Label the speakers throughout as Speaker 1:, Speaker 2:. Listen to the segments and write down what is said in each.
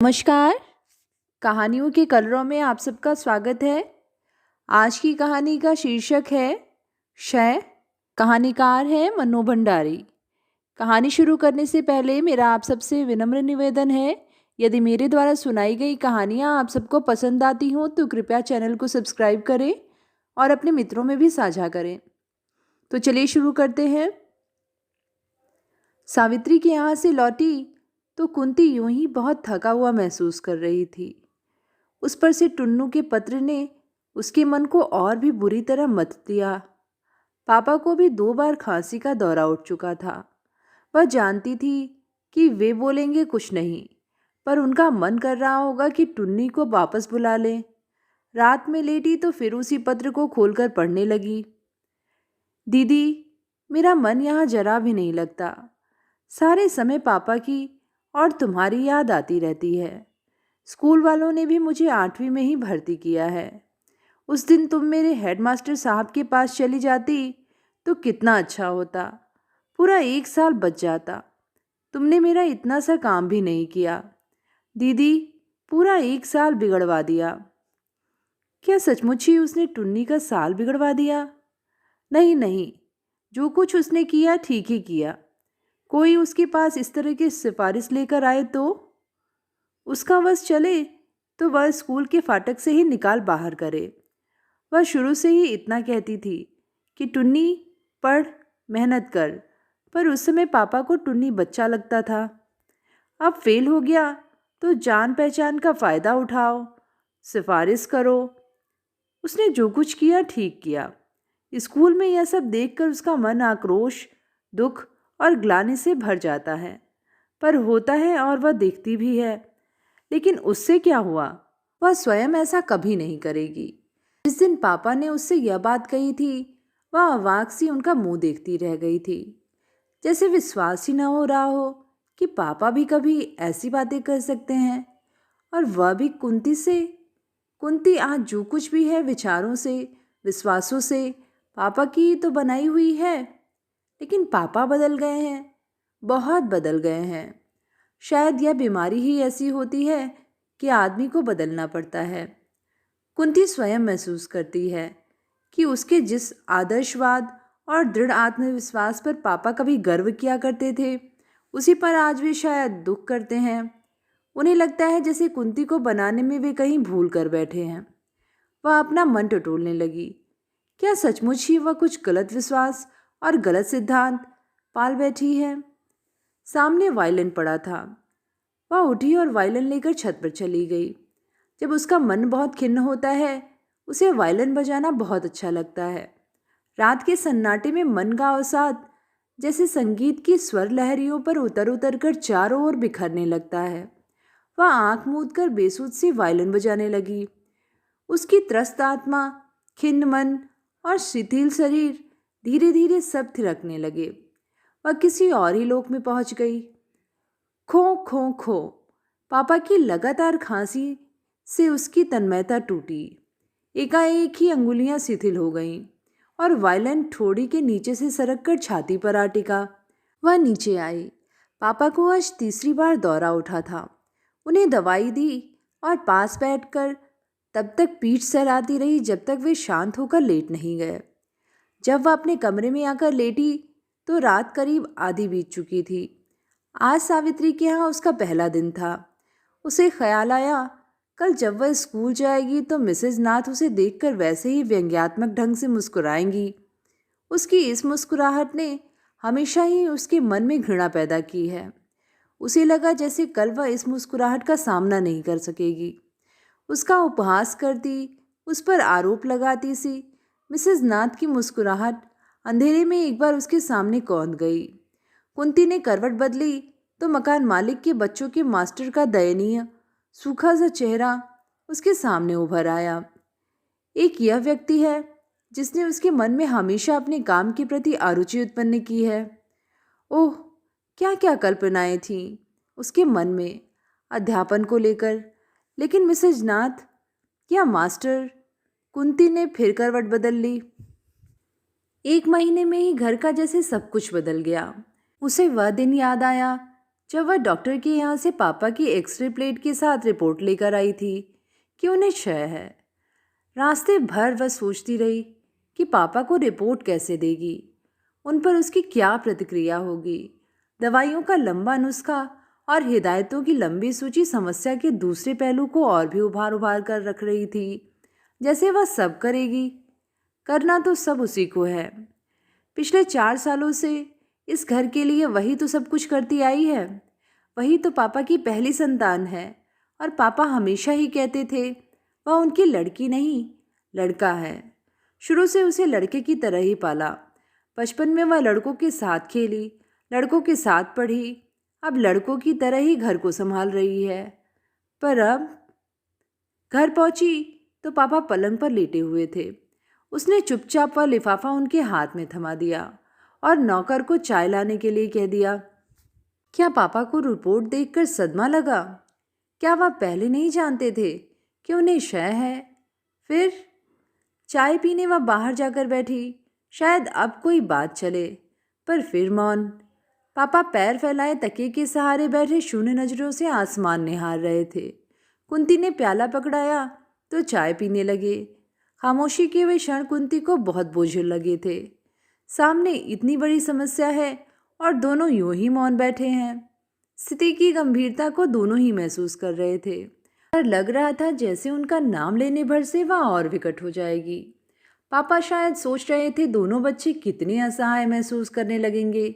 Speaker 1: नमस्कार। कहानियों के कलरों में आप सबका स्वागत है। आज की कहानी का शीर्षक है शय। कहानीकार है मन्नू भंडारी। कहानी शुरू करने से पहले मेरा आप सबसे विनम्र निवेदन है, यदि मेरे द्वारा सुनाई गई कहानियाँ आप सबको पसंद आती हों तो कृपया चैनल को सब्सक्राइब करें और अपने मित्रों में भी साझा करें। तो चलिए शुरू करते हैं। सावित्री के यहाँ से लौटी तो कुंती यूं ही बहुत थका हुआ महसूस कर रही थी। उस पर से टुन्नू के पत्र ने उसके मन को और भी बुरी तरह मत दिया। पापा को भी 2 बार खांसी का दौरा उठ चुका था। वह जानती थी कि वे बोलेंगे कुछ नहीं, पर उनका मन कर रहा होगा कि टुन्नी को वापस बुला लें। रात में लेटी तो फिर उसी पत्र को खोलकर पढ़ने लगी। दीदी, मेरा मन यहाँ जरा भी नहीं लगता। सारे समय पापा की और तुम्हारी याद आती रहती है। स्कूल वालों ने भी मुझे 8वीं में ही भर्ती किया है। उस दिन तुम मेरे हेडमास्टर साहब के पास चली जाती तो कितना अच्छा होता। पूरा 1 साल बच जाता। तुमने मेरा इतना सा काम भी नहीं किया। दीदी, पूरा 1 साल बिगड़वा दिया। क्या सचमुच ही उसने टुन्नी का साल बिगड़वा दिया? नहीं नहीं, जो कुछ उसने किया ठीक ही किया। कोई उसके पास इस तरह की सिफारिश लेकर आए तो उसका वश चले तो वह स्कूल के फाटक से ही निकाल बाहर करे। वह शुरू से ही इतना कहती थी कि टुन्नी पढ़, मेहनत कर, पर उस समय पापा को टुन्नी बच्चा लगता था। अब फेल हो गया तो जान पहचान का फ़ायदा उठाओ, सिफारिश करो। उसने जो कुछ किया ठीक किया। स्कूल में यह सब देखकर उसका मन आक्रोश, दुख और ग्लानि से भर जाता है। पर होता है और वह देखती भी है। लेकिन उससे क्या हुआ? वह स्वयं ऐसा कभी नहीं करेगी। जिस दिन पापा ने उससे यह बात कही थी, वह अवाक सी उनका मुंह देखती रह गई थी, जैसे विश्वास ही न हो रहा हो कि पापा भी कभी ऐसी बातें कर सकते हैं। और वह भी कुंती से। कुंती आज जो कुछ भी है विचारों से, विश्वासों से पापा की तो बनाई हुई है। लेकिन पापा बदल गए हैं, बहुत बदल गए हैं। शायद यह बीमारी ही ऐसी होती है कि आदमी को बदलना पड़ता है। कुंती स्वयं महसूस करती है कि उसके जिस आदर्शवाद और दृढ़ आत्मविश्वास पर पापा कभी गर्व किया करते थे, उसी पर आज वे शायद दुख करते हैं। उन्हें लगता है जैसे कुंती को बनाने में वे कहीं भूल कर बैठे हैं। वह अपना मन टटोलने लगी। क्या सचमुच ही वह कुछ गलत विश्वास और गलत सिद्धांत पाल बैठी है? सामने वायलिन पड़ा था। वह उठी और वायलिन लेकर छत पर चली गई। जब उसका मन बहुत खिन्न होता है, उसे वायलिन बजाना बहुत अच्छा लगता है। रात के सन्नाटे में मन का अवसाद जैसे संगीत की स्वर लहरियों पर उतर उतर कर चारों ओर बिखरने लगता है। वह आंख मूंद कर बेसुध सी वायलिन बजाने लगी। उसकी त्रस्त आत्मा, खिन्न मन और शिथिल शरीर धीरे धीरे सब थिरकने लगे। वह किसी और ही लोक में पहुंच गई। खो खो खो। पापा की लगातार खांसी से उसकी तन्मयता टूटी। एकाएक ही अंगुलियां शिथिल हो गईं और वायलिन ठोड़ी के नीचे से सरक कर छाती पर आ टिका। वह नीचे आई। पापा को आज तीसरी बार दौरा उठा था। उन्हें दवाई दी और पास बैठकर तब तक पीठ सहलाती रही जब तक वे शांत होकर लेट नहीं गए। जब वह अपने कमरे में आकर लेटी तो रात करीब आधी बीत चुकी थी। आज सावित्री के यहाँ उसका पहला दिन था। उसे ख्याल आया, कल जब वह स्कूल जाएगी तो मिसेज नाथ उसे देखकर वैसे ही व्यंग्यात्मक ढंग से मुस्कुराएंगी। उसकी इस मुस्कुराहट ने हमेशा ही उसके मन में घृणा पैदा की है। उसे लगा जैसे कल वह इस मुस्कुराहट का सामना नहीं कर सकेगी। उसका उपहास करती, उस पर आरोप लगाती सी मिसेज नाथ की मुस्कुराहट अंधेरे में एक बार उसके सामने कौंध गई। कुंती ने करवट बदली तो मकान मालिक के बच्चों के मास्टर का दयनीय सूखा सा चेहरा उसके सामने उभर आया। एक यह व्यक्ति है जिसने उसके मन में हमेशा अपने काम के प्रति अरुचि उत्पन्न की है। ओह, क्या क्या कल्पनाएं थीं उसके मन में अध्यापन को लेकर। लेकिन मिसेज नाथ या मास्टर, कुंती ने फिर करवट बदल ली। 1 महीने में ही घर का जैसे सब कुछ बदल गया। उसे वह दिन याद आया जब वह डॉक्टर के यहाँ से पापा की एक्सरे प्लेट के साथ रिपोर्ट लेकर आई थी कि उन्हें क्षय है। रास्ते भर वह सोचती रही कि पापा को रिपोर्ट कैसे देगी, उन पर उसकी क्या प्रतिक्रिया होगी। दवाइयों का लंबा नुस्खा और हिदायतों की लंबी सूची समस्या के दूसरे पहलू को और भी उभार उभार कर रख रही थी। जैसे वह सब करेगी, करना तो सब उसी को है। पिछले 4 सालों से इस घर के लिए वही तो सब कुछ करती आई है। वही तो पापा की पहली संतान है और पापा हमेशा ही कहते थे वह उनकी लड़की नहीं, लड़का है। शुरू से उसे लड़के की तरह ही पाला। बचपन में वह लड़कों के साथ खेली, लड़कों के साथ पढ़ी, अब लड़कों की तरह ही घर को संभाल रही है। पर अब घर पहुंची तो पापा पलंग पर लेटे हुए थे। उसने चुपचाप वह लिफाफा उनके हाथ में थमा दिया और नौकर को चाय लाने के लिए कह दिया। क्या पापा को रिपोर्ट देखकर सदमा लगा? क्या वह पहले नहीं जानते थे कि उन्हें क्षय है? फिर चाय पीने वह बाहर जाकर बैठी, शायद अब कोई बात चले, पर फिर मौन। पापा पैर फैलाए तकिए के सहारे बैठे शून्य नजरों से आसमान निहार रहे थे। कुंती ने प्याला पकड़ाया तो चाय पीने लगे। खामोशी के वे क्षण कुंती को बहुत बोझिल लगे थे। सामने इतनी बड़ी समस्या है और दोनों यूं ही मौन बैठे हैं। स्थिति की गंभीरता को दोनों ही महसूस कर रहे थे और लग रहा था जैसे उनका नाम लेने भर से वह और विकट हो जाएगी। पापा शायद सोच रहे थे दोनों बच्चे कितने असहाय महसूस करने लगेंगे,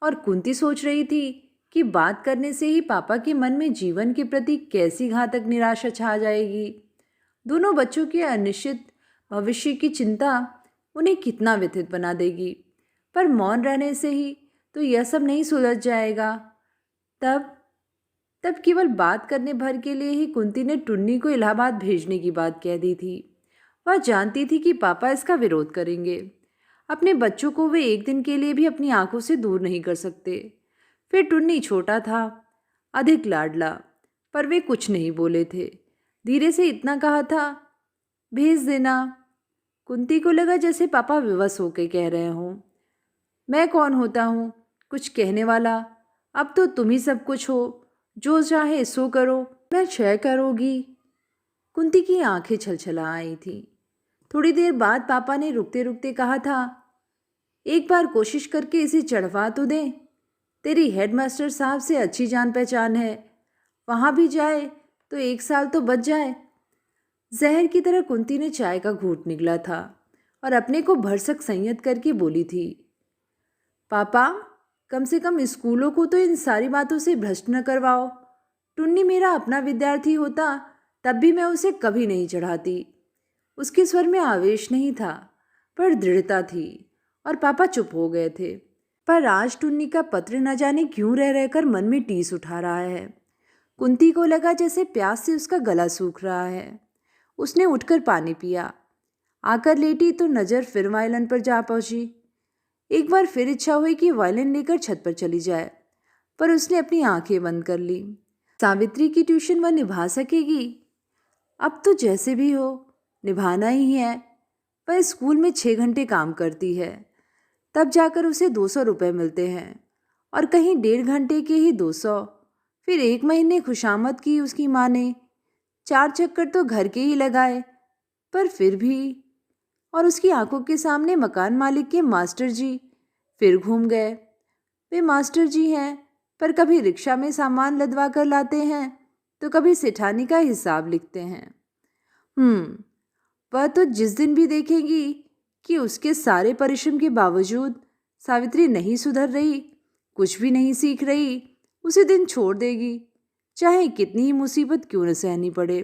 Speaker 1: और कुंती सोच रही थी कि बात करने से ही पापा के मन में जीवन के प्रति कैसी घातक निराशा छा जाएगी। दोनों बच्चों के अनिश्चित भविष्य की चिंता उन्हें कितना व्यथित बना देगी। पर मौन रहने से ही तो यह सब नहीं सुलझ जाएगा। तब केवल बात करने भर के लिए ही कुंती ने टुन्नी को इलाहाबाद भेजने की बात कह दी थी। वह जानती थी कि पापा इसका विरोध करेंगे। अपने बच्चों को वे एक दिन के लिए भी अपनी आंखों से दूर नहीं कर सकते। फिर टुन्नी छोटा था, अधिक लाडला, पर वे कुछ नहीं बोले थे। धीरे से इतना कहा था, भेज देना। कुंती को लगा जैसे पापा विवश होकर कह रहे हों, मैं कौन होता हूँ कुछ कहने वाला, अब तो तुम ही सब कुछ हो, जो चाहे सो करो, मैं क्षय करोगी। कुंती की आंखें छलछला आई थीं। थोड़ी देर बाद पापा ने रुकते रुकते कहा था, एक बार कोशिश करके इसे चढ़वा तो दें। तेरी हेडमास्टर साहब से अच्छी जान पहचान है, वहाँ भी जाए तो 1 साल तो बच जाए। जहर की तरह कुंती ने चाय का घूंट निगला था और अपने को भरसक संयत करके बोली थी, पापा कम से कम स्कूलों को तो इन सारी बातों से भ्रष्ट न करवाओ। टुन्नी मेरा अपना विद्यार्थी होता तब भी मैं उसे कभी नहीं चढ़ाती। उसके स्वर में आवेश नहीं था, पर दृढ़ता थी, और पापा चुप हो गए थे। पर आज टुन्नी का पत्र न जाने क्यों रह रहकर मन में टीस उठा रहा है। कुंती को लगा जैसे प्यास से उसका गला सूख रहा है। उसने उठकर पानी पिया। आकर लेटी तो नज़र फिर वायलिन पर जा पहुंची। एक बार फिर इच्छा हुई कि वायलिन लेकर छत पर चली जाए, पर उसने अपनी आंखें बंद कर ली। सावित्री की ट्यूशन वह निभा सकेगी? अब तो जैसे भी हो निभाना ही है। वह स्कूल में 6 घंटे काम करती है, तब जाकर उसे 200 रुपये मिलते हैं, और कहीं 1.5 घंटे के ही 200। फिर 1 महीने खुशामद की उसकी माँ ने, 4 चक्कर तो घर के ही लगाए, पर फिर भी। और उसकी आंखों के सामने मकान मालिक के मास्टर जी फिर घूम गए। वे मास्टर जी हैं, पर कभी रिक्शा में सामान लदवा कर लाते हैं तो कभी सेठानी का हिसाब लिखते हैं। वह तो जिस दिन भी देखेगी कि उसके सारे परिश्रम के बावजूद सावित्री नहीं सुधर रही, कुछ भी नहीं सीख रही, उसी दिन छोड़ देगी, चाहे कितनी ही मुसीबत क्यों न सहनी पड़े।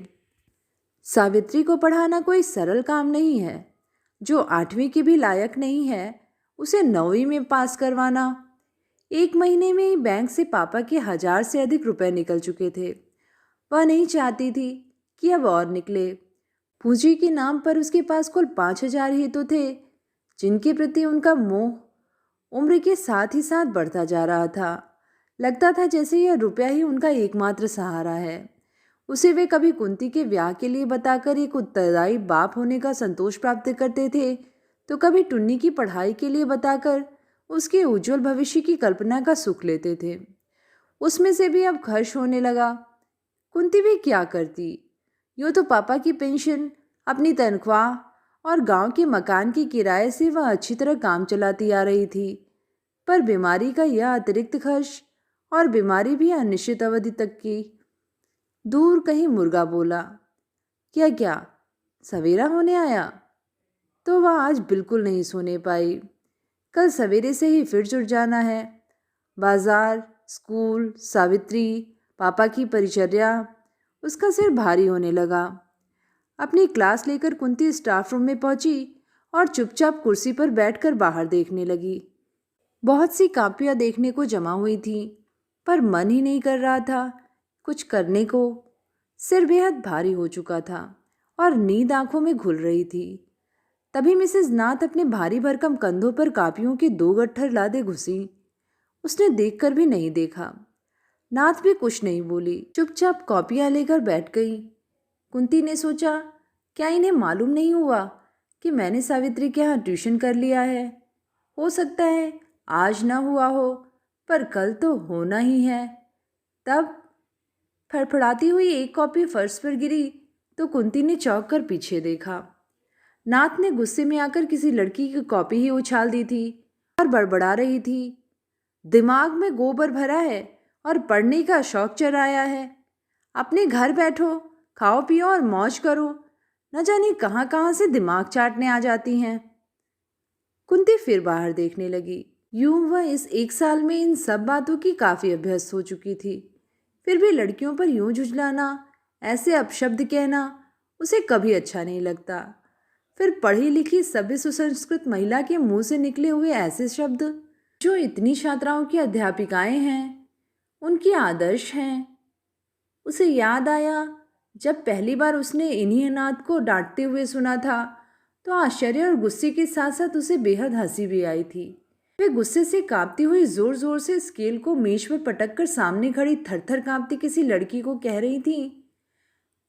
Speaker 1: सावित्री को पढ़ाना कोई सरल काम नहीं है। जो 8वीं के भी लायक नहीं है, उसे 9वीं में पास करवाना। 1 महीने में ही बैंक से पापा के 1000 से अधिक रुपए निकल चुके थे। वह नहीं चाहती थी कि अब और निकले। पूंजी के नाम पर उसके पास कुल 5000 ही तो थे, जिनके प्रति उनका मोह उम्र के साथ ही साथ बढ़ता जा रहा था। लगता था जैसे यह रुपया ही उनका एकमात्र सहारा है। उसे वे कभी कुंती के ब्याह के लिए बताकर एक उत्तरदायी बाप होने का संतोष प्राप्त करते थे, तो कभी टुन्नी की पढ़ाई के लिए बताकर उसके उज्जवल भविष्य की कल्पना का सुख लेते थे। उसमें से भी अब खर्च होने लगा। कुंती भी क्या करती। यूँ तो पापा की पेंशन, अपनी तनख्वाह और गांव के मकान के किराए से वह अच्छी तरह काम चलाती आ रही थी, पर बीमारी का यह अतिरिक्त खर्च, और बीमारी भी अनिश्चित अवधि तक की। दूर कहीं मुर्गा बोला, क्या क्या सवेरा होने आया? तो वह आज बिल्कुल नहीं सोने पाई। कल सवेरे से ही फिर जुट जाना है। बाजार, स्कूल, सावित्री, पापा की परिचर्या, उसका सिर भारी होने लगा। अपनी क्लास लेकर कुंती स्टाफ रूम में पहुंची और चुपचाप कुर्सी पर बैठकर बाहर देखने लगी। बहुत सी कापियां देखने को जमा हुई थीं, पर मन ही नहीं कर रहा था कुछ करने को। सिर बेहद भारी हो चुका था और नींद आंखों में घुल रही थी। तभी मिसेस नाथ अपने भारी भरकम कंधों पर कापियों के 2 गट्ठर लादे घुसी। उसने देखकर भी नहीं देखा। नाथ भी कुछ नहीं बोली, चुपचाप कॉपियां लेकर बैठ गई। कुंती ने सोचा, क्या इन्हें मालूम नहीं हुआ कि मैंने सावित्री के यहाँ ट्यूशन कर लिया है? हो सकता है आज ना हुआ हो, पर कल तो होना ही है। तब फड़फड़ाती हुई एक कॉपी फर्श पर गिरी तो कुंती ने चौंक कर पीछे देखा। नाथ ने गुस्से में आकर किसी लड़की की कॉपी ही उछाल दी थी और बड़बड़ा रही थी, दिमाग में गोबर भरा है और पढ़ने का शौक चढ़ाया है। अपने घर बैठो, खाओ पियो और मौज करो, न जाने कहाँ कहाँ से दिमाग चाटने आ जाती हैं। कुंती फिर बाहर देखने लगी। यूं वह इस 1 साल में इन सब बातों की काफ़ी अभ्यस्त हो चुकी थी। फिर भी लड़कियों पर यूं झुझलाना, ऐसे अपशब्द कहना उसे कभी अच्छा नहीं लगता। फिर पढ़ी लिखी सभ्य सुसंस्कृत महिला के मुंह से निकले हुए ऐसे शब्द जो इतनी छात्राओं की अध्यापिकाएं हैं, उनकी आदर्श हैं। उसे याद आया, जब पहली बार उसने इन्हीं अनाथ को डांटते हुए सुना था तो आश्चर्य और गुस्से के साथ साथ उसे बेहद हंसी भी आई थी। वे गुस्से से कांपती हुई जोर जोर से स्केल को मेज पर पटक कर सामने खड़ी थरथर कांपती किसी लड़की को कह रही थी,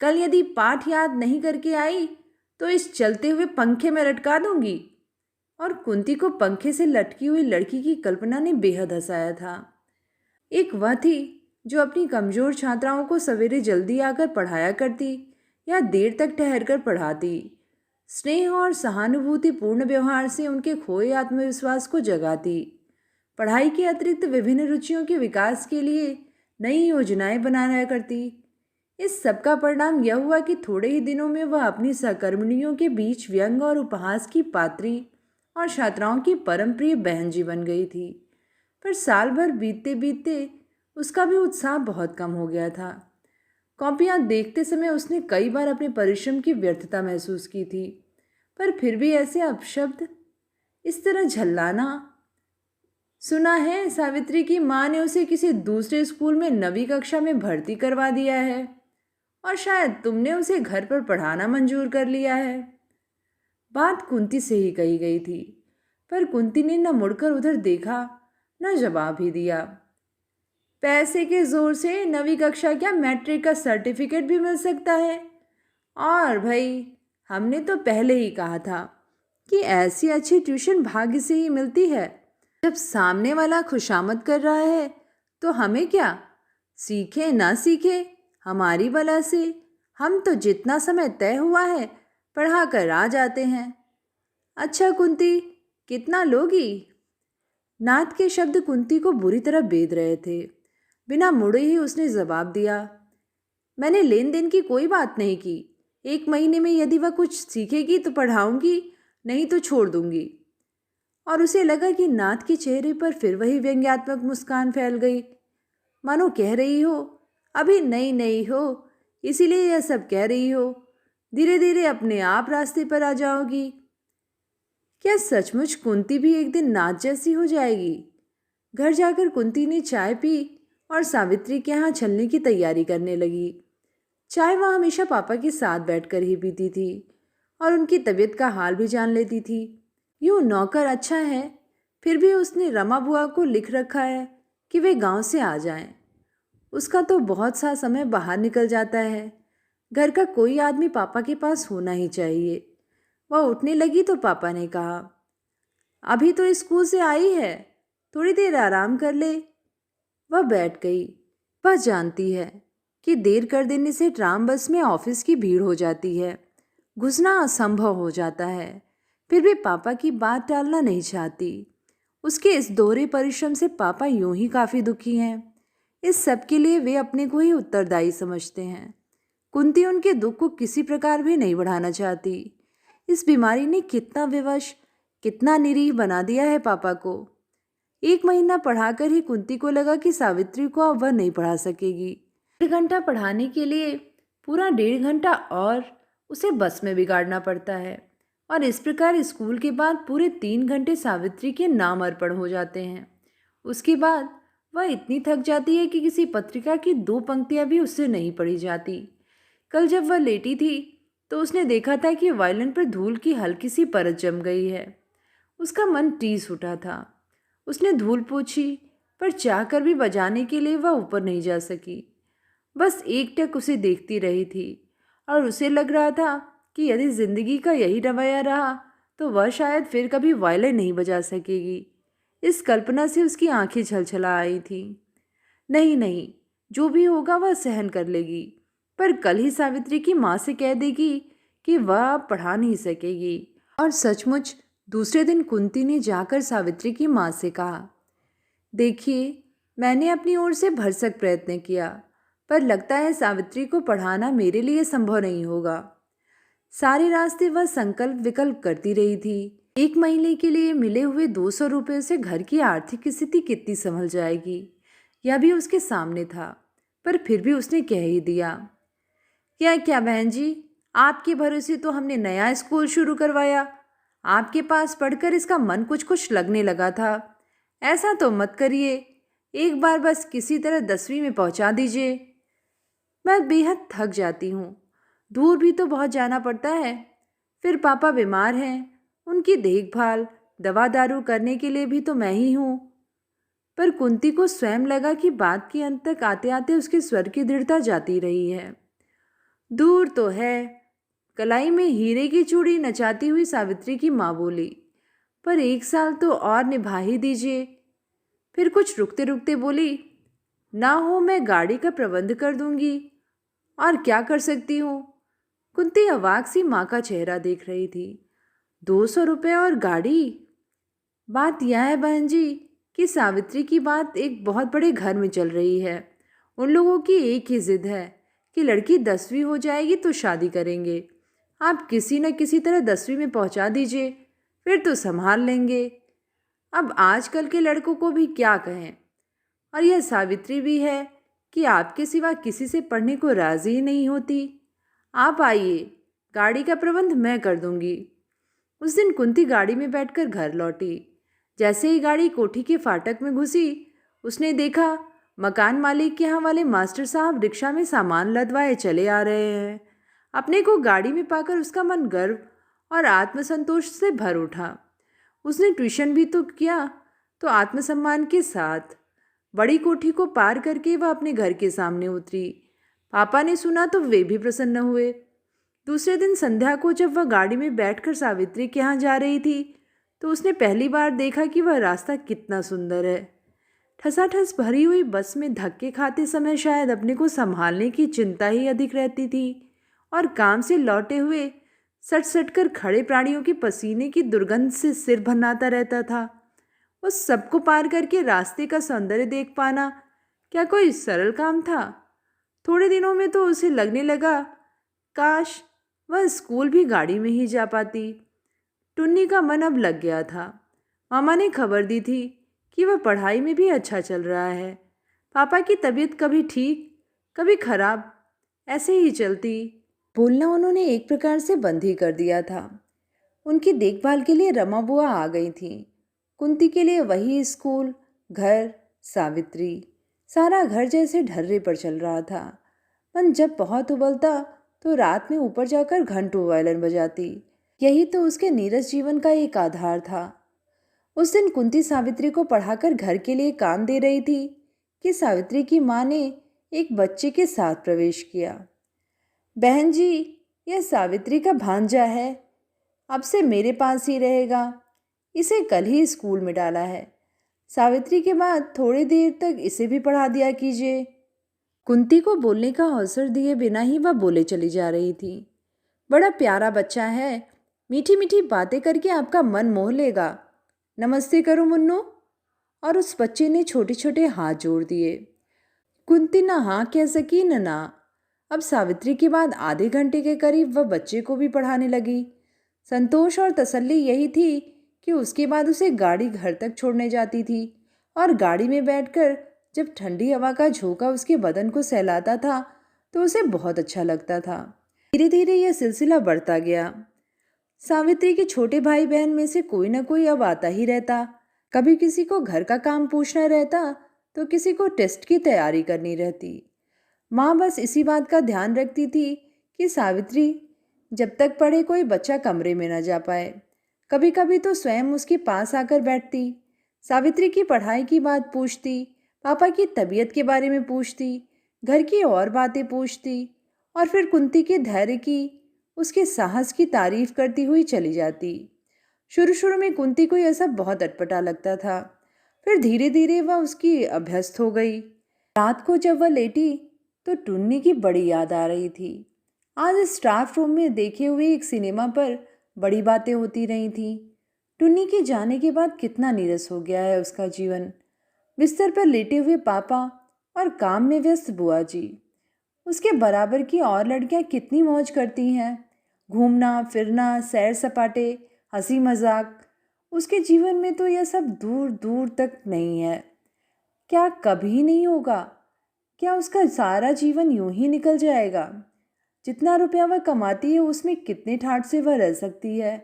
Speaker 1: कल यदि पाठ याद नहीं करके आई तो इस चलते हुए पंखे में लटका दूंगी। और कुंती को पंखे से लटकी हुई लड़की की कल्पना ने बेहद हंसाया था। एक वह थी जो अपनी कमजोर छात्राओं को सवेरे जल्दी आकर पढ़ाया करती या देर तक ठहर कर पढ़ाती। स्नेह और सहानुभूतिपूर्ण व्यवहार से उनके खोए आत्मविश्वास को जगाती। पढ़ाई के अतिरिक्त विभिन्न रुचियों के विकास के लिए नई योजनाएं बनाया करती। इस सब का परिणाम यह हुआ कि थोड़े ही दिनों में वह अपनी सहकर्मिणियों के बीच व्यंग और उपहास की पात्री और छात्राओं की परम प्रिय बहन जी बन गई थी। पर साल भर बीतते बीतते उसका भी उत्साह बहुत कम हो गया था। कॉपियां देखते समय उसने कई बार अपने परिश्रम की व्यर्थता महसूस की थी, पर फिर भी ऐसे अपशब्द, इस तरह झल्लाना। सुना है सावित्री की माँ ने उसे किसी दूसरे स्कूल में 9वीं कक्षा में भर्ती करवा दिया है और शायद तुमने उसे घर पर पढ़ाना मंजूर कर लिया है। बात कुंती से ही कही गई थी, पर कुंती ने न मुड़कर उधर देखा न जवाब ही दिया। पैसे के जोर से 9वीं कक्षा क्या, मैट्रिक का सर्टिफिकेट भी मिल सकता है। और भाई, हमने तो पहले ही कहा था कि ऐसी अच्छी ट्यूशन भाग्य से ही मिलती है। जब सामने वाला खुशामद कर रहा है तो हमें क्या, सीखे ना सीखे हमारी बला से। हम तो जितना समय तय हुआ है पढ़ा कर आ जाते हैं। अच्छा कुंती, कितना लोगी? नाथ के शब्द कुंती को बुरी तरह बेध रहे थे। बिना मुड़े ही उसने जवाब दिया, मैंने लेन देन की कोई बात नहीं की। 1 महीने में यदि वह कुछ सीखेगी तो पढ़ाऊंगी, नहीं तो छोड़ दूंगी। और उसे लगा कि नाथ के चेहरे पर फिर वही व्यंग्यात्मक मुस्कान फैल गई, मानो कह रही हो, अभी नई नई हो इसीलिए यह सब कह रही हो, धीरे धीरे अपने आप रास्ते पर आ जाओगी। क्या सचमुच कुंती भी एक दिन नाथ जैसी हो जाएगी? घर जाकर कुंती ने चाय पी और सावित्री के यहाँ चलने की तैयारी करने लगी। चाय वह हमेशा पापा के साथ बैठकर ही पीती थी और उनकी तबीयत का हाल भी जान लेती थी। यूँ नौकर अच्छा है, फिर भी उसने रमा बुआ को लिख रखा है कि वे गांव से आ जाएं। उसका तो बहुत सा समय बाहर निकल जाता है। घर का कोई आदमी पापा के पास होना ही चाहिए। वह उठने लगी तो पापा ने कहा, अभी तो स्कूल से आई है, थोड़ी देर आराम कर ले। वह बैठ गई। वह जानती है कि देर कर देने से ट्राम बस में ऑफिस की भीड़ हो जाती है, घुसना असंभव हो जाता है। फिर भी पापा की बात टालना नहीं चाहती। उसके इस दोहरे परिश्रम से पापा यूं ही काफ़ी दुखी हैं। इस सब के लिए वे अपने को ही उत्तरदायी समझते हैं। कुंती उनके दुख को किसी प्रकार भी नहीं बढ़ाना चाहती। इस बीमारी ने कितना विवश, कितना निरीह बना दिया है पापा को। 1 महीना पढ़ाकर ही कुंती को लगा कि सावित्री को अब वह नहीं पढ़ा सकेगी। 1.5 घंटा पढ़ाने के लिए पूरा 1.5 घंटा और उसे बस में बिगाड़ना पड़ता है, और इस प्रकार स्कूल के बाद पूरे 3 घंटे सावित्री के नाम अर्पण हो जाते हैं। उसके बाद वह इतनी थक जाती है कि किसी पत्रिका की 2 पंक्तियां भी उससे नहीं पढ़ी जाती। कल जब वह लेटी थी तो उसने देखा था कि वायलिन पर धूल की हल्की सी परत जम गई है। उसका मन टीस उठा था। उसने धूल पोंछी, पर चाहकर भी बजाने के लिए वह ऊपर नहीं जा सकी। बस एकटक उसे देखती रही थी, और उसे लग रहा था कि यदि जिंदगी का यही रवैया रहा तो वह शायद फिर कभी वायलिन नहीं बजा सकेगी। इस कल्पना से उसकी आंखें छलछला आई थीं। नहीं नहीं, जो भी होगा वह सहन कर लेगी, पर कल ही सावित्री की माँ से कह देगी कि वह अब पढ़ा नहीं सकेगी। और सचमुच दूसरे दिन कुंती ने जाकर सावित्री की माँ से कहा, देखिए, मैंने अपनी ओर से भरसक प्रयत्न किया, पर लगता है सावित्री को पढ़ाना मेरे लिए संभव नहीं होगा। सारे रास्ते वह संकल्प विकल्प करती रही थी। 1 महीने के लिए मिले हुए 200 रुपये से घर की आर्थिक स्थिति कितनी संभल जाएगी, यह भी उसके सामने था। पर फिर भी उसने कह ही दिया, क्या क्या बहन जी, आपके भरोसे तो हमने नया स्कूल शुरू करवाया। आपके पास पढ़कर इसका मन कुछ कुछ लगने लगा था। ऐसा तो मत करिए, एक बार बस किसी तरह 10वीं में पहुंचा दीजिए। मैं बेहद थक जाती हूँ, दूर भी तो बहुत जाना पड़ता है। फिर पापा बीमार हैं, उनकी देखभाल, दवा दारू करने के लिए भी तो मैं ही हूँ। पर कुंती को स्वयं लगा कि बात के अंत तक आते आते उसके स्वर की दृढ़ता जाती रही है। दूर तो है, कलाई में हीरे की चूड़ी नचाती हुई सावित्री की माँ बोली, पर 1 साल तो और निभा ही दीजिए। फिर कुछ रुकते रुकते बोली, ना हो मैं गाड़ी का प्रबंध कर दूंगी। और क्या कर सकती हूँ? कुंती अवाक सी माँ का चेहरा देख रही थी। 200 रुपये और गाड़ी? बात यह है बहन जी कि सावित्री की बात एक बहुत बड़े घर में चल रही है। उन लोगों की एक ही जिद है कि लड़की 10वीं हो जाएगी तो शादी करेंगे। आप किसी न किसी तरह 10वीं में पहुंचा दीजिए, फिर तो संभाल लेंगे। अब आजकल के लड़कों को भी क्या कहें। और यह सावित्री भी है कि आपके सिवा किसी से पढ़ने को राजी ही नहीं होती। आप आइए, गाड़ी का प्रबंध मैं कर दूंगी। उस दिन कुंती गाड़ी में बैठकर घर लौटी। जैसे ही गाड़ी कोठी के फाटक में घुसी, उसने देखा मकान मालिक के यहाँ वाले मास्टर साहब रिक्शा में सामान लदवाए चले आ रहे हैं। अपने को गाड़ी में पाकर उसका मन गर्व और आत्मसंतोष से भर उठा। उसने ट्यूशन भी तो किया, तो आत्मसम्मान के साथ। बड़ी कोठी को पार करके वह अपने घर के सामने उतरी। पापा ने सुना तो वे भी प्रसन्न हुए। दूसरे दिन संध्या को जब वह गाड़ी में बैठकर सावित्री के यहाँ जा रही थी, तो उसने पहली बार देखा कि वह रास्ता कितना सुंदर है। ठसाठस भरी हुई बस में धक्के खाते समय शायद अपने को संभालने की चिंता ही अधिक रहती थी, और काम से लौटे हुए सट सट कर खड़े प्राणियों के पसीने की दुर्गंध से सिर भरनाता रहता था। उस सबको पार करके रास्ते का सौंदर्य देख पाना क्या कोई सरल काम था? थोड़े दिनों में तो उसे लगने लगा, काश वह स्कूल भी गाड़ी में ही जा पाती। टुन्नी का मन अब लग गया था। मामा ने खबर दी थी कि वह पढ़ाई में भी अच्छा चल रहा है। पापा की तबीयत कभी ठीक, कभी खराब, ऐसे ही चलती। बोलना उन्होंने एक प्रकार से बंद ही कर दिया था। उनकी देखभाल के लिए रमा बुआ आ गई थी। कुंती के लिए वही स्कूल, घर, सावित्री, सारा घर जैसे ढर्रे पर चल रहा था। मन जब बहुत उबलता तो रात में ऊपर जाकर घंटों वायलिन बजाती। यही तो उसके नीरस जीवन का एक आधार था। उस दिन कुंती सावित्री को पढ़ाकर घर के लिए काम दे रही थी कि सावित्री की माँ ने एक बच्चे के साथ प्रवेश किया। बहन जी, यह सावित्री का भांजा है, अब से मेरे पास ही रहेगा। इसे कल ही स्कूल में डाला है। सावित्री के बाद थोड़ी देर तक इसे भी पढ़ा दिया कीजिए। कुंती को बोलने का अवसर दिए बिना ही वह बोले चली जा रही थी। बड़ा प्यारा बच्चा है, मीठी मीठी बातें करके आपका मन मोह लेगा। नमस्ते करो मुन्नू। और उस बच्चे ने छोटे छोटे हाथ जोड़ दिए। कुंती ना हाँ कह सकी न ना। अब सावित्री के बाद आधे घंटे के करीब वह बच्चे को भी पढ़ाने लगी। संतोष और तसल्ली यही थी कि उसके बाद उसे गाड़ी घर तक छोड़ने जाती थी और गाड़ी में बैठकर जब ठंडी हवा का झोंका उसके बदन को सहलाता था तो उसे बहुत अच्छा लगता था। धीरे धीरे यह सिलसिला बढ़ता गया। सावित्री के छोटे भाई बहन में से कोई ना कोई अब आता ही रहता। कभी किसी को घर का काम पूछना रहता तो किसी को टेस्ट की तैयारी करनी रहती। माँ बस इसी बात का ध्यान रखती थी कि सावित्री जब तक पढ़े कोई बच्चा कमरे में न जा पाए। कभी कभी तो स्वयं उसके पास आकर बैठती, सावित्री की पढ़ाई की बात पूछती, पापा की तबीयत के बारे में पूछती, घर की और बातें पूछती और फिर कुंती के धैर्य की, उसके साहस की तारीफ करती हुई चली जाती। शुरू शुरू में कुंती को यह सब बहुत अटपटा लगता था, फिर धीरे धीरे वह उसकी अभ्यस्त हो गई। रात को जब वह लेटी तो टुन्नी की बड़ी याद आ रही थी। आज स्टाफ रूम में देखे हुए एक सिनेमा पर बड़ी बातें होती रही थीं। टुन्नी के जाने के बाद कितना नीरस हो गया है उसका जीवन। बिस्तर पर लेटे हुए पापा और काम में व्यस्त बुआ जी। उसके बराबर की और लड़कियां कितनी मौज करती हैं, घूमना फिरना, सैर सपाटे, हंसी मजाक। उसके जीवन में तो यह सब दूर दूर तक नहीं है। क्या कभी नहीं होगा? क्या उसका सारा जीवन यूं ही निकल जाएगा? जितना रुपया वह कमाती है उसमें कितने ठाठ से वह रह सकती है,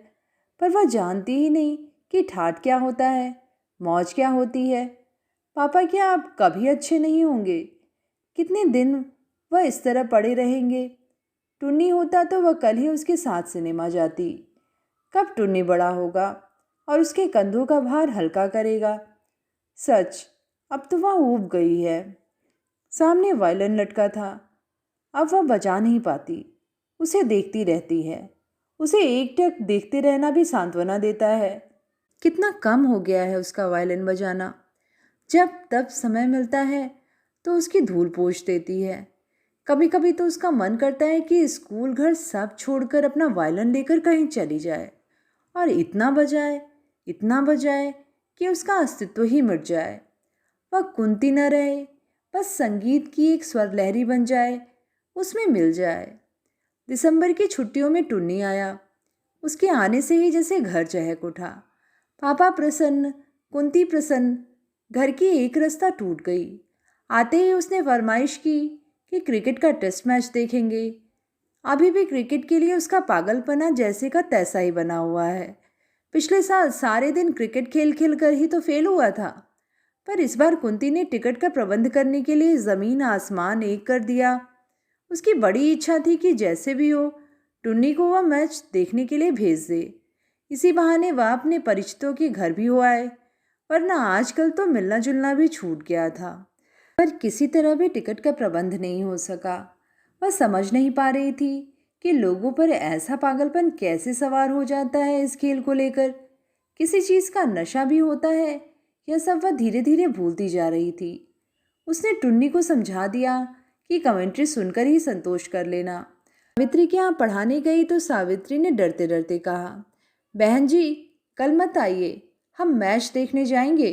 Speaker 1: पर वह जानती ही नहीं कि ठाठ क्या होता है, मौज क्या होती है। पापा क्या आप कभी अच्छे नहीं होंगे? कितने दिन वह इस तरह पड़े रहेंगे? टुन्नी होता तो वह कल ही उसके साथ सिनेमा जाती। कब टुन्नी बड़ा होगा और उसके कंधों का भार हल्का करेगा? सच, अब तो वह ऊब गई है। सामने वायलिन लटका था, अब वह बजा नहीं पाती, उसे देखती रहती है। उसे एकटक देखते रहना भी सांत्वना देता है। कितना कम हो गया है उसका वायलिन बजाना। जब तब समय मिलता है तो उसकी धूल पोंछ देती है। कभी कभी तो उसका मन करता है कि स्कूल घर सब छोड़कर अपना वायलिन लेकर कहीं चली जाए और इतना बजाए कि उसका अस्तित्व ही मिट जाए। वह कुंती न रहे, बस संगीत की एक स्वर लहरी बन जाए, उसमें मिल जाए। दिसंबर की छुट्टियों में टुन्नी आया। उसके आने से ही जैसे घर चहक उठा। पापा प्रसन्न, कुंती प्रसन्न। घर की एक रास्ता टूट गई। आते ही उसने फरमाइश की कि क्रिकेट का टेस्ट मैच देखेंगे। अभी भी क्रिकेट के लिए उसका पागलपना जैसे का तैसा ही बना हुआ है। पिछले साल सारे दिन क्रिकेट खेल खेल कर ही तो फेल हुआ था, पर इस बार कुंती ने टिकट का प्रबंध करने के लिए ज़मीन आसमान एक कर दिया। उसकी बड़ी इच्छा थी कि जैसे भी हो टुन्नी को वह मैच देखने के लिए भेज दे। इसी बहाने वह अपने परिचितों के घर भी हो आए, वरना आजकल तो मिलना जुलना भी छूट गया था। पर किसी तरह भी टिकट का प्रबंध नहीं हो सका। वह समझ नहीं पा रही थी कि लोगों पर ऐसा पागलपन कैसे सवार हो जाता है इस खेल को लेकर। किसी चीज़ का नशा भी होता है, यह सब वह धीरे धीरे भूलती जा रही थी। उसने टुन्नी को समझा दिया कि कमेंट्री सुनकर ही संतोष कर लेना। सावित्री के यहाँ पढ़ाने गई तो सावित्री ने डरते डरते कहा, बहन जी कल मत आइए, हम मैच देखने जाएंगे।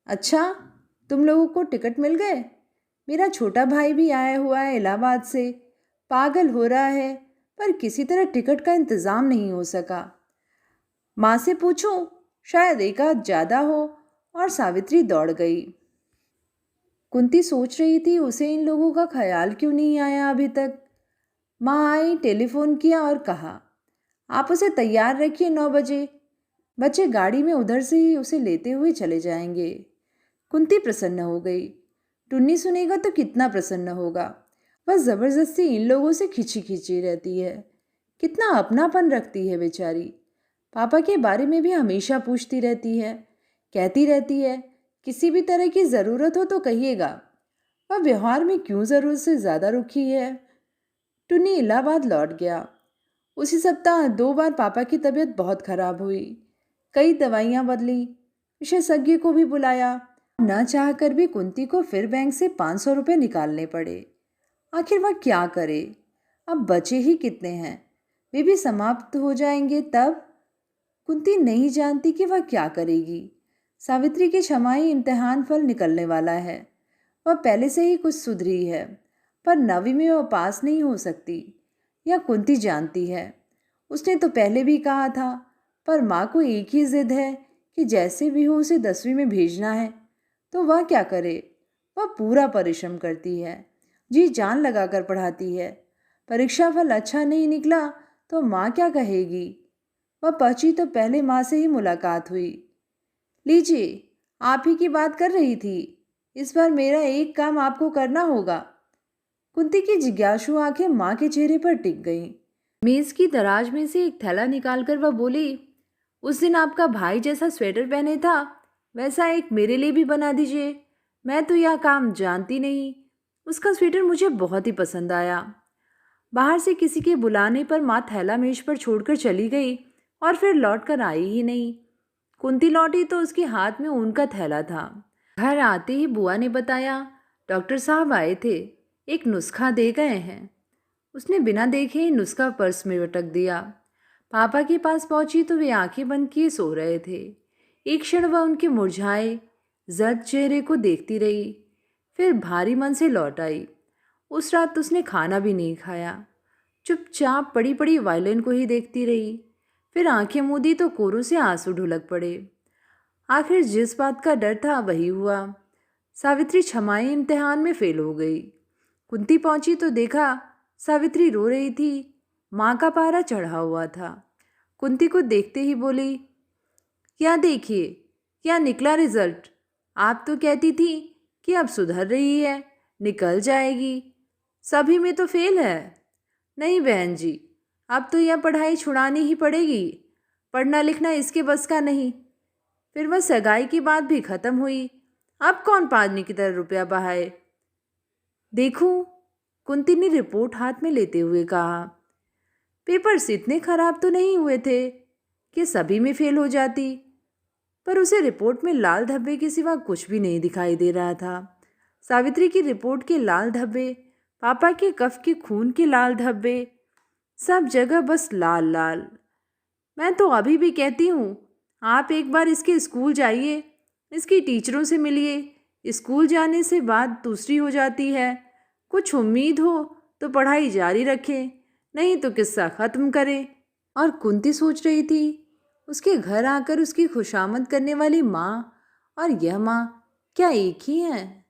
Speaker 1: अच्छा, तुम लोगों को टिकट मिल गए? मेरा छोटा भाई भी आया हुआ है इलाहाबाद से, पागल हो रहा है, पर किसी तरह टिकट का इंतज़ाम नहीं हो सका। माँ से पूछूं, शायद एक आध ज़्यादा हो। और सावित्री दौड़ गई। कुंती सोच रही थी उसे इन लोगों का ख्याल क्यों नहीं आया अभी तक। माँ आई, टेलीफोन किया और कहा, आप उसे तैयार रखिए 9 बजे। बच्चे गाड़ी में उधर से ही उसे लेते हुए चले जाएंगे। कुंती प्रसन्न हो गई। टुन्नी सुनेगा तो कितना प्रसन्न होगा। बस ज़बरदस्ती इन लोगों से खिंची खिंची रहती है। कितना अपनापन रखती है बेचारी। पापा के बारे में भी हमेशा पूछती रहती है, कहती रहती है किसी भी तरह की ज़रूरत हो तो कहिएगा। वह व्यवहार में क्यों ज़रूरत से ज़्यादा रुखी है। टुन्नी इलाहाबाद लौट गया। उसी सप्ताह 2 बार पापा की तबीयत बहुत खराब हुई। कई दवाइयाँ बदली, विशेषज्ञ को भी बुलाया, न चाह कर भी कुंती को फिर बैंक से 500 रुपये निकालने पड़े। आखिर वह क्या करे? अब बचे ही कितने हैं, वे भी समाप्त हो जाएंगे तब। कुंती नहीं जानती कि वह क्या करेगी। सावित्री के छमाही इम्तिहान फल निकलने वाला है। वह पहले से ही कुछ सुधरी है, पर 9वीं में वह पास नहीं हो सकती। यह कुंती जानती है। उसने तो पहले भी कहा था, पर माँ को एक ही जिद है कि जैसे भी हो उसे 10वीं में भेजना है। तो वह क्या करे? वह पूरा परिश्रम करती है, जी जान लगाकर पढ़ाती है। परीक्षा फल अच्छा नहीं निकला तो माँ क्या कहेगी? वह पहुंची तो पहले माँ से ही मुलाकात हुई। लीजिए, आप ही की बात कर रही थी। इस बार मेरा एक काम आपको करना होगा। कुंती की जिज्ञासु आंखें माँ के चेहरे पर टिक गईं। मेज की दराज में से एक थैला निकालकर वह बोली, उस दिन आपका भाई जैसा स्वेटर पहने था वैसा एक मेरे लिए भी बना दीजिए। मैं तो यह काम जानती नहीं। उसका स्वेटर मुझे बहुत ही पसंद आया। बाहर से किसी के बुलाने पर माँ थैला मेज पर छोड़कर चली गई और फिर लौट कर आई ही नहीं। कुंती लौटी तो उसके हाथ में ऊन का थैला था। घर आते ही बुआ ने बताया, डॉक्टर साहब आए थे, एक नुस्खा दे गए हैं। उसने बिना देखे ही नुस्खा पर्स में लटक दिया। पापा के पास पहुंची तो वे आंखें बंद किए सो रहे थे। एक क्षण वह उनके मुरझाए जर्द चेहरे को देखती रही, फिर भारी मन से लौट आई। उस रात उसने खाना भी नहीं खाया, चुपचाप पड़ी पड़ी वायलिन को ही देखती रही। फिर आंखें मूंदी तो कोरों से आंसू ढुलक पड़े। आखिर जिस बात का डर था वही हुआ। सावित्री छमाही इम्तिहान में फेल हो गई। कुंती पहुंची तो देखा सावित्री रो रही थी। माँ का पारा चढ़ा हुआ था। कुंती को देखते ही बोली, क्या देखिए, क्या निकला रिजल्ट? आप तो कहती थी कि अब सुधर रही है, निकल जाएगी। सभी में तो फेल है। नहीं बहन जी, अब तो यह पढ़ाई छुड़ानी ही पड़ेगी। पढ़ना लिखना इसके बस का नहीं। फिर वह सगाई की बात भी खत्म हुई। अब कौन पादनी की तरह रुपया बहाए? देखूं, कुंती ने रिपोर्ट हाथ में लेते हुए कहा। पेपर्स इतने खराब तो नहीं हुए थे कि सभी में फेल हो जाती, पर उसे रिपोर्ट में लाल धब्बे के सिवा कुछ भी नहीं दिखाई दे रहा था। सावित्री की रिपोर्ट के लाल धब्बे, पापा के कफ के खून के लाल धब्बे, सब जगह बस लाल लाल। मैं तो अभी भी कहती हूँ, आप एक बार इसके स्कूल जाइए, इसकी टीचरों से मिलिए। स्कूल जाने से बात दूसरी हो जाती है। कुछ उम्मीद हो तो पढ़ाई जारी रखें, नहीं तो किस्सा ख़त्म करें। और कुंती सोच रही थी, उसके घर आकर उसकी खुशामद करने वाली माँ और यह माँ क्या एक ही हैं?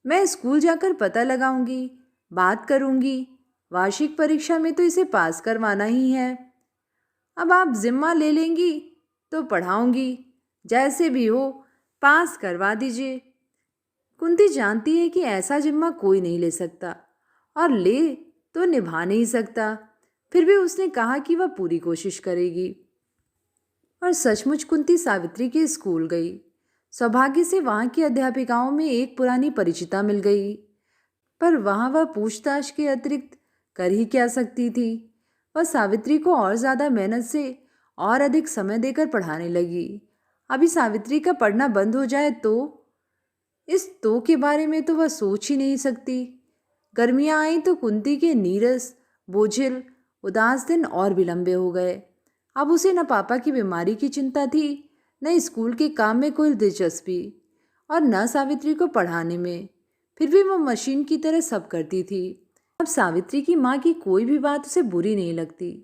Speaker 1: मैं स्कूल जाकर पता लगाऊंगी, बात करूंगी। वार्षिक परीक्षा में तो इसे पास करवाना ही है। अब आप जिम्मा ले लेंगी तो पढ़ाऊंगी, जैसे भी हो पास करवा दीजिए। कुंती जानती है कि ऐसा जिम्मा कोई नहीं ले सकता, और ले तो निभा नहीं सकता। फिर भी उसने कहा कि वह पूरी कोशिश करेगी। और सचमुच कुंती सावित्री के स्कूल गई। सौभाग्य से वहाँ की अध्यापिकाओं में एक पुरानी परिचिता मिल गई, पर वहाँ वह पूछताछ के अतिरिक्त कर ही क्या सकती थी। वह सावित्री को और ज़्यादा मेहनत से और अधिक समय देकर पढ़ाने लगी। अभी सावित्री का पढ़ना बंद हो जाए तो? इस तो के बारे में तो वह सोच ही नहीं सकती। गर्मियाँ आई तो कुंती के नीरस, बोझिल, उदास दिन और भी लंबे हो गए। अब उसे न पापा की बीमारी की चिंता थी, न स्कूल के काम में कोई दिलचस्पी, और न सावित्री को पढ़ाने में। फिर भी वह मशीन की तरह सब करती थी। अब सावित्री की माँ की कोई भी बात उसे बुरी नहीं लगती।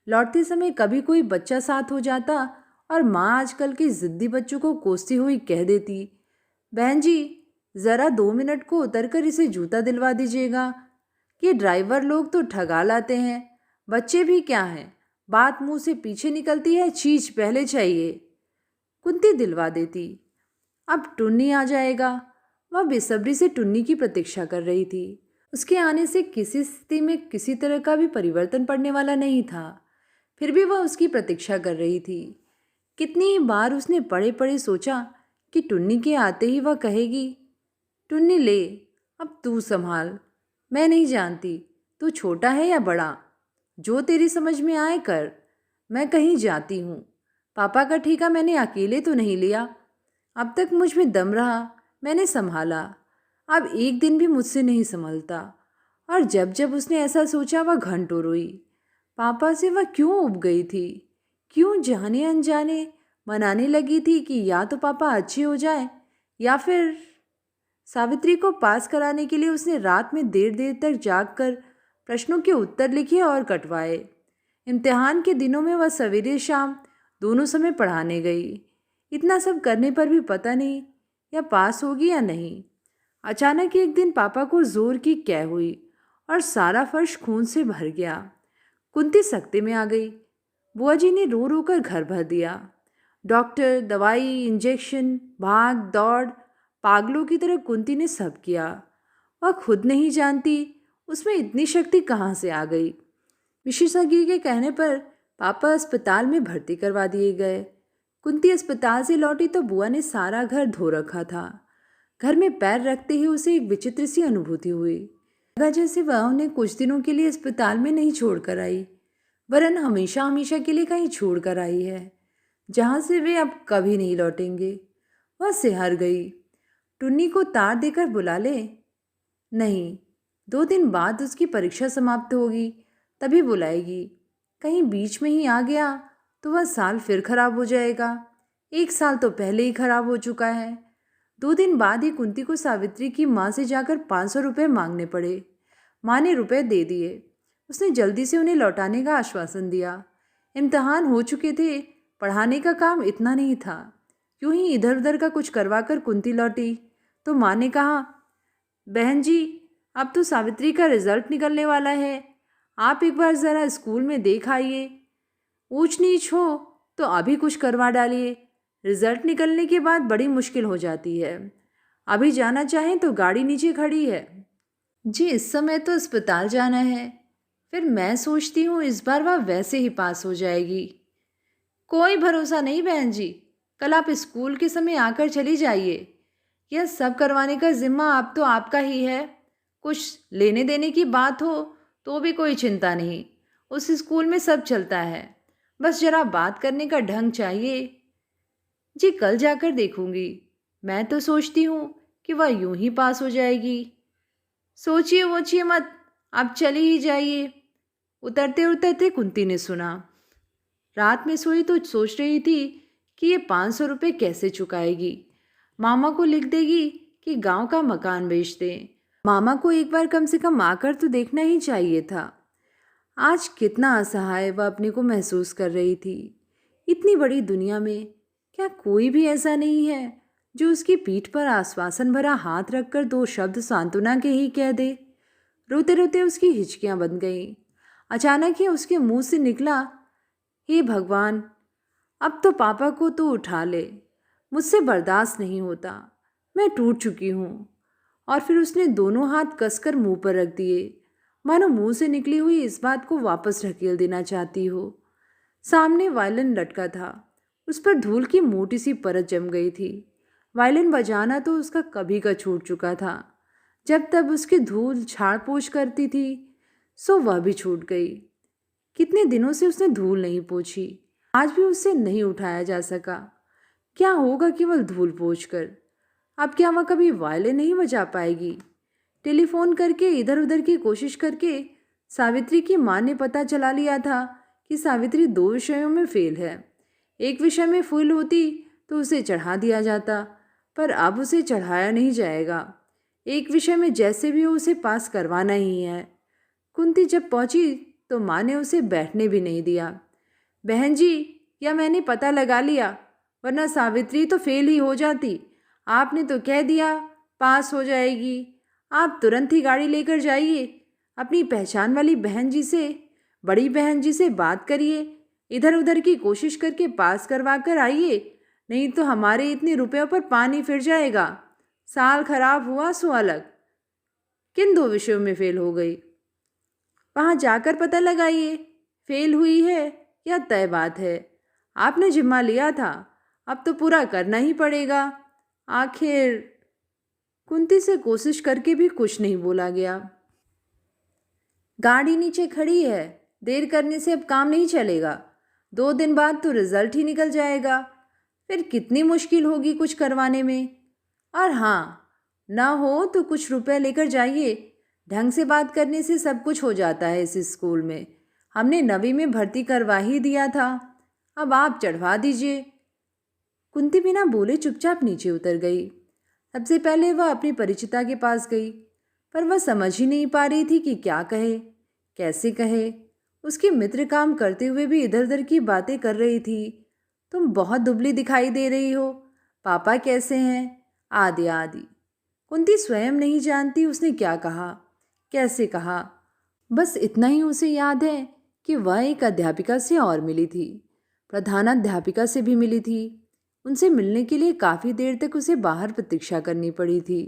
Speaker 1: लौटते समय कभी कोई बच्चा साथ हो जाता और माँ आजकल के ज़िद्दी बच्चों को कोसती हुई कह देती, बहन जी ज़रा 2 मिनट को उतरकर इसे जूता दिलवा दीजिएगा। कि ड्राइवर लोग तो ठगा लाते हैं, बच्चे भी क्या हैं, बात मुंह से पीछे निकलती है, चीज पहले चाहिए। कुंती दिलवा देती। अब टुन्नी आ जाएगा। वह बेसब्री से टुन्नी की प्रतीक्षा कर रही थी। उसके आने से किसी स्थिति में किसी तरह का भी परिवर्तन पड़ने वाला नहीं था। फिर भी वह उसकी प्रतीक्षा कर रही थी। कितनी ही बार उसने पड़े पड़े सोचा कि टुन्नी के आते ही वह कहेगी, टुन्नी ले, अब तू संभाल। मैं नहीं जानती तू छोटा है या बड़ा, जो तेरी समझ में आए कर। मैं कहीं जाती हूँ। पापा का ठेका मैंने अकेले तो नहीं लिया। अब तक मुझ में दम रहा, मैंने संभाला। अब एक दिन भी मुझसे नहीं संभलता। और जब जब उसने ऐसा सोचा वह घंटों रोई। पापा से वह क्यों उब गई थी? क्यों जाने अनजाने मनाने लगी थी कि या तो पापा अच्छे हो जाए, या फिर सावित्री को पास कराने के लिए उसने रात में देर देर तक जागकर प्रश्नों के उत्तर लिखे और कटवाए। इम्तिहान के दिनों में वह सवेरे शाम दोनों समय पढ़ाने गई। इतना सब करने पर भी पता नहीं या पास होगी या नहीं। अचानक एक दिन पापा को जोर की कै हुई और सारा फर्श खून से भर गया। कुंती सख्ते में आ गई। बुआ जी ने रो रो कर घर भर दिया। डॉक्टर, दवाई, इंजेक्शन, भाग दौड़, पागलों की तरह कुंती ने सब किया। वह खुद नहीं जानती उसमें इतनी शक्ति कहाँ से आ गई। विशेषज्ञ के कहने पर पापा अस्पताल में भर्ती करवा दिए गए। कुंती अस्पताल से लौटी तो बुआ ने सारा घर धो रखा था। घर में पैर रखते ही उसे एक विचित्र सी अनुभूति हुई। लगा जैसे वह उन्हें कुछ दिनों के लिए अस्पताल में नहीं छोड़कर आई, वरन हमेशा हमेशा के लिए कहीं छोड़ कर आई है, जहाँ से वे अब कभी नहीं लौटेंगे। वह सिहर गई। टुन्नी को तार देकर बुला ले। नहीं, 2 दिन बाद उसकी परीक्षा समाप्त होगी, तभी बुलाएगी। कहीं बीच में ही आ गया तो वह साल फिर खराब हो जाएगा। 1 साल तो पहले ही खराब हो चुका है। 2 दिन बाद ही कुंती को सावित्री की माँ से जाकर 500 रुपये मांगने पड़े। माँ ने रुपए दे दिए। उसने जल्दी से उन्हें लौटाने का आश्वासन दिया। इम्तिहान हो चुके थे, पढ़ाने का काम इतना नहीं था। यूं ही इधर उधर का कुछ करवा कर कुंती लौटी तो माँ ने कहा, बहन जी, अब तो सावित्री का रिजल्ट निकलने वाला है, आप एक बार ज़रा स्कूल में देख आइए। ऊंच नीच हो तो अभी कुछ करवा डालिए, रिजल्ट निकलने के बाद बड़ी मुश्किल हो जाती है। अभी जाना चाहें तो गाड़ी नीचे खड़ी है। जी, इस समय तो अस्पताल जाना है। फिर मैं सोचती हूँ इस बार वह वैसे ही पास हो जाएगी। कोई भरोसा नहीं बहन जी, कल आप स्कूल के समय आकर चली जाइए। यह सब करवाने का जिम्मा अब तो आपका ही है। कुछ लेने देने की बात हो तो भी कोई चिंता नहीं, उस स्कूल में सब चलता है। बस जरा बात करने का ढंग चाहिए। जी, कल जाकर देखूंगी। मैं तो सोचती हूँ कि वह यूं ही पास हो जाएगी। सोचिए वोचिए मत, आप चली ही जाइए। उतरते उतरते कुंती ने सुना। रात में सोई तो सोच रही थी कि ये 500 रुपये कैसे चुकाएगी। मामा को लिख देगी कि गांव का मकान बेच दें। मामा को एक बार कम से कम आकर तो देखना ही चाहिए था। आज कितना असहाय वह अपने को महसूस कर रही थी। इतनी बड़ी दुनिया में क्या कोई भी ऐसा नहीं है जो उसकी पीठ पर आश्वासन भरा हाथ रखकर 2 शब्द सांत्वना के ही कह दे। रोते रोते उसकी हिचकियां बंध गईं। अचानक ही उसके मुंह से निकला, हे भगवान, अब तो पापा को तो उठा ले, मुझसे बर्दाश्त नहीं होता, मैं टूट चुकी हूँ। और फिर उसने दोनों हाथ कसकर मुंह पर रख दिए, मानो मुंह से निकली हुई इस बात को वापस ढकेल देना चाहती हो। सामने वायलिन लटका था, उस पर धूल की मोटी सी परत जम गई थी। वायलिन बजाना तो उसका कभी का छूट चुका था। जब तब उसकी धूल झाड़ पोंछ करती थी, सो वह भी छूट गई। कितने दिनों से उसने धूल नहीं पोंछी, आज भी उससे नहीं उठाया जा सका। क्या होगा केवल धूल पोंछ कर? अब क्या वह कभी वायलिन नहीं बजा पाएगी? टेलीफोन करके इधर उधर की कोशिश करके सावित्री की माँ ने पता चला लिया था कि सावित्री 2 विषयों में फेल है। एक विषय में फेल होती तो उसे चढ़ा दिया जाता, पर अब उसे चढ़ाया नहीं जाएगा। एक विषय में जैसे भी हो उसे पास करवाना ही है। कुंती जब पहुंची तो माँ ने उसे बैठने भी नहीं दिया। बहन जी, या मैंने पता लगा लिया, वरना सावित्री तो फेल ही हो जाती। आपने तो कह दिया पास हो जाएगी। आप तुरंत ही गाड़ी लेकर जाइए, अपनी पहचान वाली बहन जी से, बड़ी बहन जी से बात करिए, इधर उधर की कोशिश करके पास करवा कर आइए, नहीं तो हमारे इतने रुपयों पर पानी फिर जाएगा। साल खराब हुआ सो अलग, किन 2 विषयों में फेल हो गई? वहाँ जाकर पता लगाइए, फेल हुई है या तय बात है। आपने जिम्मा लिया था, अब तो पूरा करना ही पड़ेगा। आखिर कुंती से कोशिश करके भी कुछ नहीं बोला गया। गाड़ी नीचे खड़ी है, देर करने से अब काम नहीं चलेगा। 2 दिन बाद तो रिजल्ट ही निकल जाएगा। फिर कितनी मुश्किल होगी कुछ करवाने में। और हाँ, ना हो तो कुछ रुपए लेकर जाइए। ढंग से बात करने से सब कुछ हो जाता है इस स्कूल में। हमने 9वीं में भर्ती करवा ही दिया था, अब आप चढ़वा दीजिए। कुंती बिना बोले चुपचाप नीचे उतर गई। सबसे पहले वह अपनी परिचिता के पास गई, पर वह समझ ही नहीं पा रही थी कि क्या कहे, कैसे कहे। उसकी मित्र काम करते हुए भी इधर उधर की बातें कर रही थी। तुम बहुत दुबली दिखाई दे रही हो, पापा कैसे हैं, आदि आदि। कुंती स्वयं नहीं जानती उसने क्या कहा, कैसे कहा। बस इतना ही उसे याद है कि वह एक अध्यापिका से और मिली थी, प्रधानाध्यापिका से भी मिली थी। उनसे मिलने के लिए काफ़ी देर तक उसे बाहर प्रतीक्षा करनी पड़ी थी।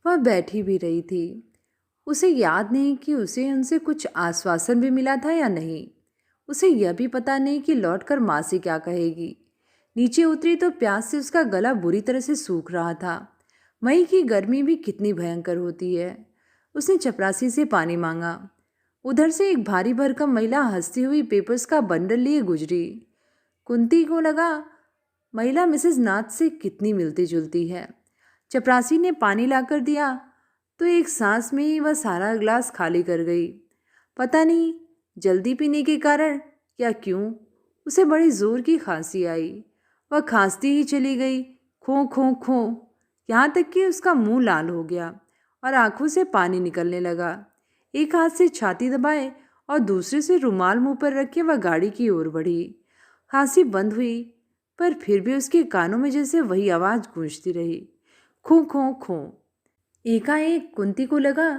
Speaker 1: वह बैठी भी रही थी। उसे याद नहीं कि उसे उनसे कुछ आश्वासन भी मिला था या नहीं। उसे यह भी पता नहीं कि लौटकर माँ से क्या कहेगी। नीचे उतरी तो प्यास से उसका गला बुरी तरह से सूख रहा था। मई की गर्मी भी कितनी भयंकर होती है। उसने चपरासी से पानी मांगा। उधर से एक भारी भरकम महिला हंसती हुई पेपर्स का बंडल लिए गुजरी। कुंती को लगा महिला मिसेस नाथ से कितनी मिलती जुलती है। चपरासी ने पानी लाकर दिया तो एक सांस में ही वह सारा ग्लास खाली कर गई। पता नहीं जल्दी पीने के कारण या क्यों उसे बड़ी जोर की खांसी आई। वह खांसती ही चली गई, खो खो खो, यहाँ तक कि उसका मुंह लाल हो गया और आंखों से पानी निकलने लगा। एक हाथ से छाती दबाए और दूसरे से रुमाल मुंह पर रखे वह गाड़ी की ओर बढ़ी। खांसी बंद हुई, पर फिर भी उसके कानों में जैसे वही आवाज़ गूंजती रही, खो खो खो। एकाएक कुंती को लगा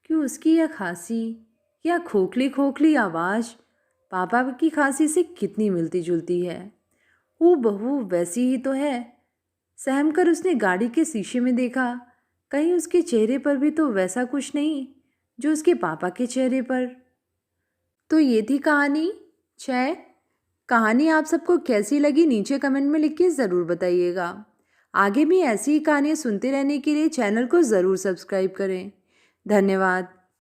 Speaker 1: कि उसकी यह खांसी, यह खोखली खोखली आवाज़ पापा की खांसी से कितनी मिलती जुलती है। हूबहू वैसी ही तो है। सहम कर उसने गाड़ी के शीशे में देखा, कहीं उसके चेहरे पर भी तो वैसा कुछ नहीं जो उसके पापा के चेहरे पर। तो ये थी कहानी 6। कहानी आप सबको कैसी लगी नीचे कमेंट में लिख के ज़रूर बताइएगा। आगे भी ऐसी ही कहानियाँ सुनते रहने के लिए चैनल को ज़रूर सब्सक्राइब करें। धन्यवाद।